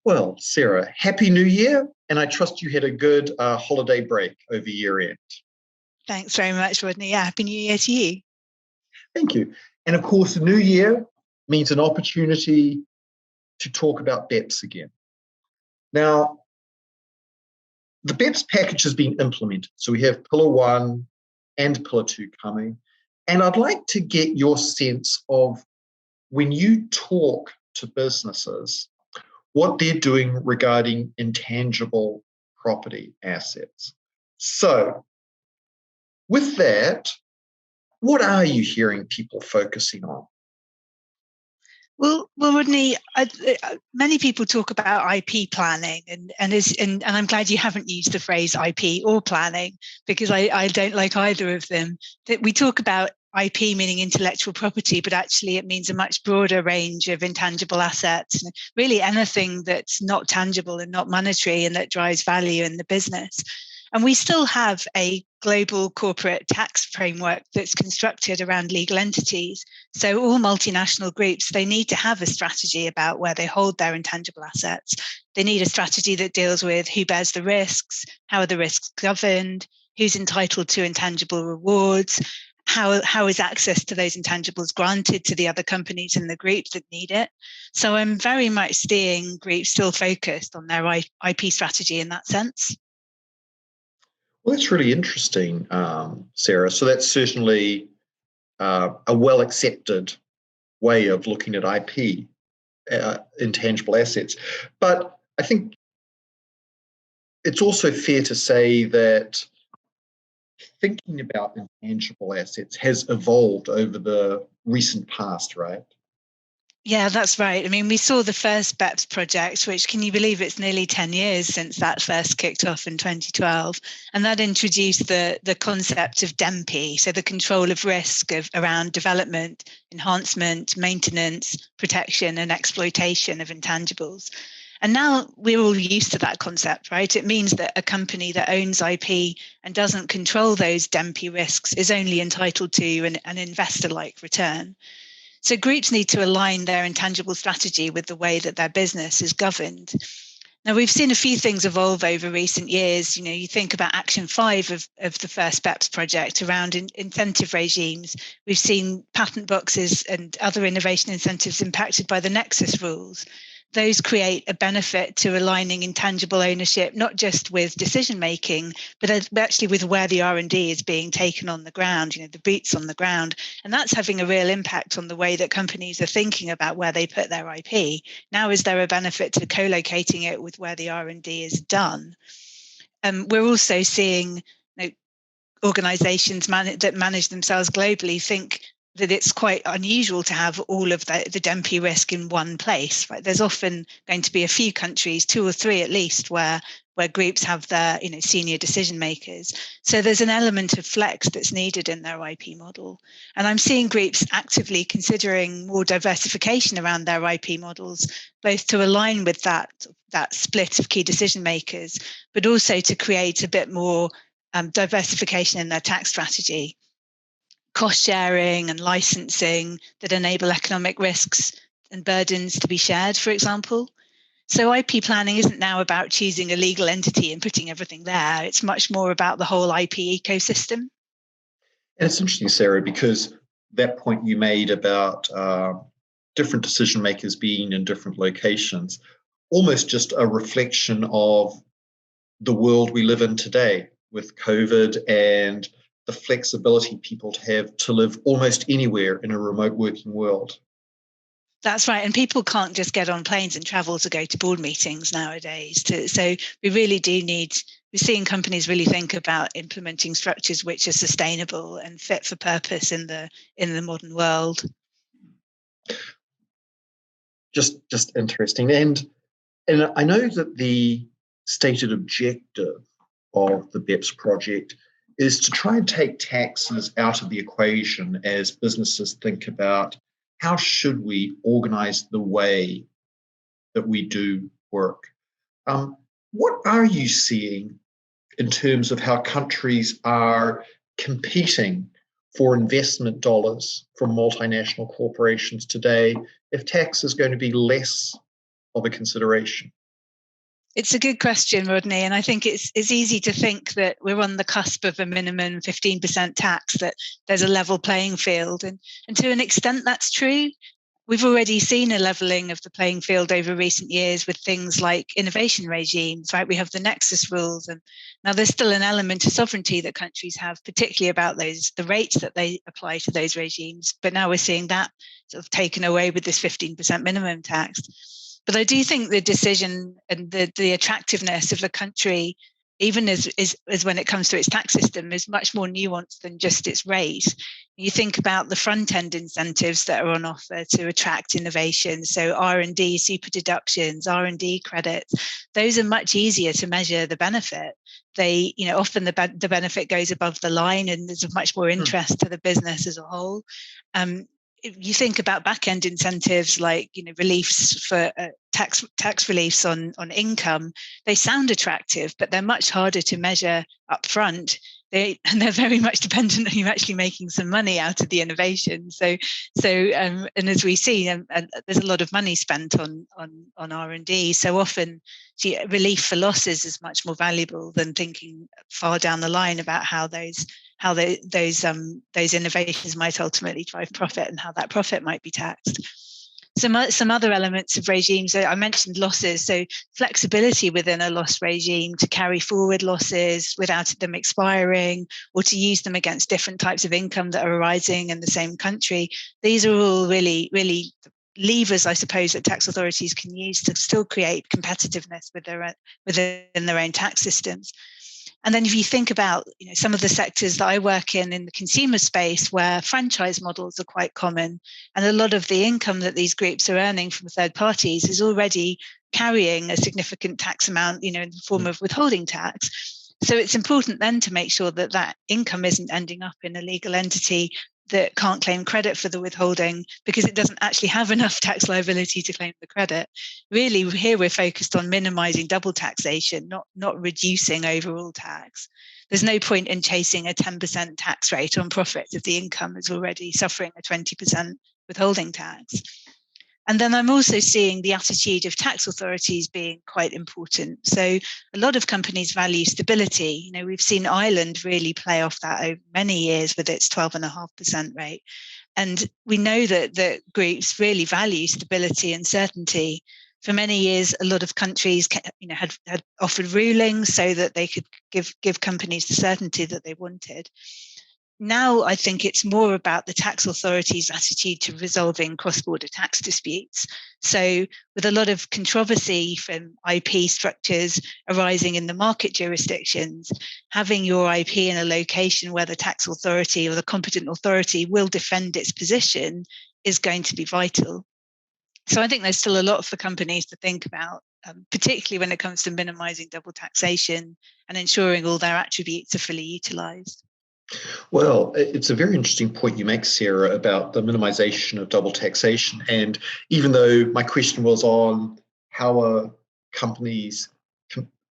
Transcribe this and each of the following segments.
Well, Sarah, Happy New Year, and I trust you had a good holiday break over year end. Thanks very much, Rodney. Yeah, Happy New Year to you. Thank you. And of course, the new year means an opportunity to talk about BEPS again. Now, the BEPS package has been implemented. So we have Pillar 1 and Pillar 2 coming. And I'd like to get your sense of when you talk to businesses, what they're doing regarding intangible property assets. So, with that, what are you hearing people focusing on? Well, Rodney, many people talk about IP planning, and I'm glad you haven't used the phrase IP or planning, because I don't like either of them. That we talk about IP meaning intellectual property, but actually it means a much broader range of intangible assets, really anything that's not tangible and not monetary and that drives value in the business. And we still have a global corporate tax framework that's constructed around legal entities. So all multinational groups, they need to have a strategy about where they hold their intangible assets. They need a strategy that deals with who bears the risks, how are the risks governed, who's entitled to intangible rewards, how is access to those intangibles granted to the other companies in the group that need it. So I'm very much seeing groups still focused on their IP strategy in that sense. Well, that's really interesting, Sarah. So that's certainly a well accepted way of looking at IP, intangible assets. But I think it's also fair to say that thinking about intangible assets has evolved over the recent past, right? Yeah, that's right. I mean, we saw the first BEPS project, which, can you believe it's nearly 10 years since that first kicked off in 2012. And that introduced the concept of DEMPI, so the control of risk around development, enhancement, maintenance, protection, and exploitation of intangibles. And now we're all used to that concept, right? It means that a company that owns IP and doesn't control those DEMPI risks is only entitled to an investor-like return. So groups need to align their intangible strategy with the way that their business is governed. Now, we've seen a few things evolve over recent years. You know, you think about Action 5 of the first BEPS project around incentive regimes. We've seen patent boxes and other innovation incentives impacted by the Nexus rules. Those create a benefit to aligning intangible ownership, not just with decision making, but actually with where the R&D is being taken on the ground, you know, the boots on the ground. And that's having a real impact on the way that companies are thinking about where they put their IP. Now, is there a benefit to co-locating it with where the R&D is done? We're also seeing organizations that manage themselves globally think that it's quite unusual to have all of the DEMPI risk in one place, right? There's often going to be a few countries, 2 or 3 at least, where groups have their senior decision makers. So there's an element of flex that's needed in their IP model. And I'm seeing groups actively considering more diversification around their IP models, both to align with that split of key decision makers, but also to create a bit more diversification in their tax strategy. Cost sharing and licensing that enable economic risks and burdens to be shared, for example. So IP planning isn't now about choosing a legal entity and putting everything there. It's much more about the whole IP ecosystem. And it's interesting, Sarah, because that point you made about different decision makers being in different locations, almost just a reflection of the world we live in today with COVID and the flexibility people have to live almost anywhere in a remote working world. That's right. And people can't just get on planes and travel to go to board meetings nowadays. So we really do we're seeing companies really think about implementing structures which are sustainable and fit for purpose in the modern world. Just interesting. And I know that the stated objective of the BEPS project is to try and take taxes out of the equation as businesses think about how should we organize the way that we do work. What are you seeing in terms of how countries are competing for investment dollars from multinational corporations today if tax is going to be less of a consideration? It's a good question, Rodney, and I think it's easy to think that we're on the cusp of a minimum 15% tax, that there's a level playing field, and to an extent that's true. We've already seen a levelling of the playing field over recent years with things like innovation regimes, right? We have the Nexus rules, and now there's still an element of sovereignty that countries have, particularly about the rates that they apply to those regimes. But now we're seeing that sort of taken away with this 15% minimum tax. But I do think the decision and the attractiveness of a country, even as when it comes to its tax system, is much more nuanced than just its rate. You think about the front end incentives that are on offer to attract innovation. So R&D, super deductions, R&D credits, those are much easier to measure the benefit. They, often the benefit goes above the line, and there's much more interest to the business as a whole. You think about back-end incentives like reliefs for tax reliefs on income. They sound attractive, but they're much harder to measure upfront. They're very much dependent on you actually making some money out of the innovation. And as we see, there's a lot of money spent on R&D. So often, relief for losses is much more valuable than thinking far down the line about how those innovations might ultimately drive profit and how that profit might be taxed. Some other elements of regimes, I mentioned losses, so flexibility within a loss regime to carry forward losses without them expiring, or to use them against different types of income that are arising in the same country. These are all really, really levers, I suppose, that tax authorities can use to still create competitiveness within their own tax systems. And then if you think about some of the sectors that I work in the consumer space, where franchise models are quite common, and a lot of the income that these groups are earning from third parties is already carrying a significant tax amount, in the form of withholding tax. So it's important then to make sure that that income isn't ending up in a legal entity that can't claim credit for the withholding because it doesn't actually have enough tax liability to claim the credit. Really, here we're focused on minimizing double taxation, not reducing overall tax. There's no point in chasing a 10% tax rate on profits if the income is already suffering a 20% withholding tax. And then I'm also seeing the attitude of tax authorities being quite important. So a lot of companies value stability. We've seen Ireland really play off that over many years with its 12.5% rate. And we know that groups really value stability and certainty. For many years, a lot of countries had offered rulings so that they could give companies the certainty that they wanted. Now, I think it's more about the tax authorities' attitude to resolving cross-border tax disputes. So with a lot of controversy from IP structures arising in the market jurisdictions, having your IP in a location where the tax authority or the competent authority will defend its position is going to be vital. So I think there's still a lot for companies to think about, particularly when it comes to minimizing double taxation and ensuring all their attributes are fully utilized. Well, it's a very interesting point you make, Sarah, about the minimization of double taxation. And even though my question was on how are companies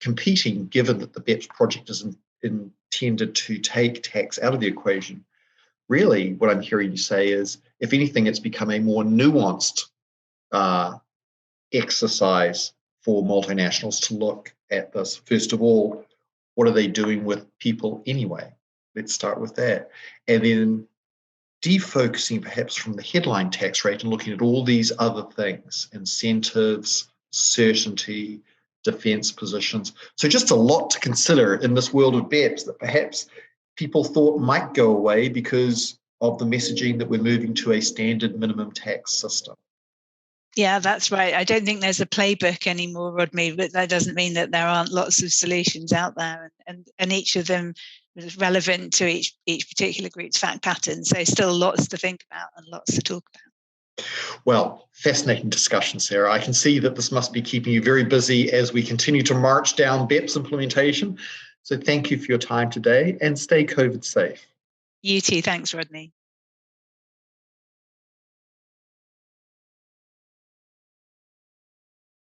competing, given that the BEPS project is intended to take tax out of the equation, really what I'm hearing you say is, if anything, it's become a more nuanced exercise for multinationals to look at this. First of all, what are they doing with people anyway? Let's start with that. And then defocusing perhaps from the headline tax rate and looking at all these other things, incentives, certainty, defense positions. So just a lot to consider in this world of BEPS that perhaps people thought might go away because of the messaging that we're moving to a standard minimum tax system. Yeah, that's right. I don't think there's a playbook anymore, Rodney, but that doesn't mean that there aren't lots of solutions out there, and each of them is relevant to each particular group's fact pattern. So still lots to think about and lots to talk about. Well, fascinating discussion, Sarah. I can see that this must be keeping you very busy as we continue to march down BEPS implementation. So thank you for your time today and stay COVID safe. You too. Thanks, Rodney.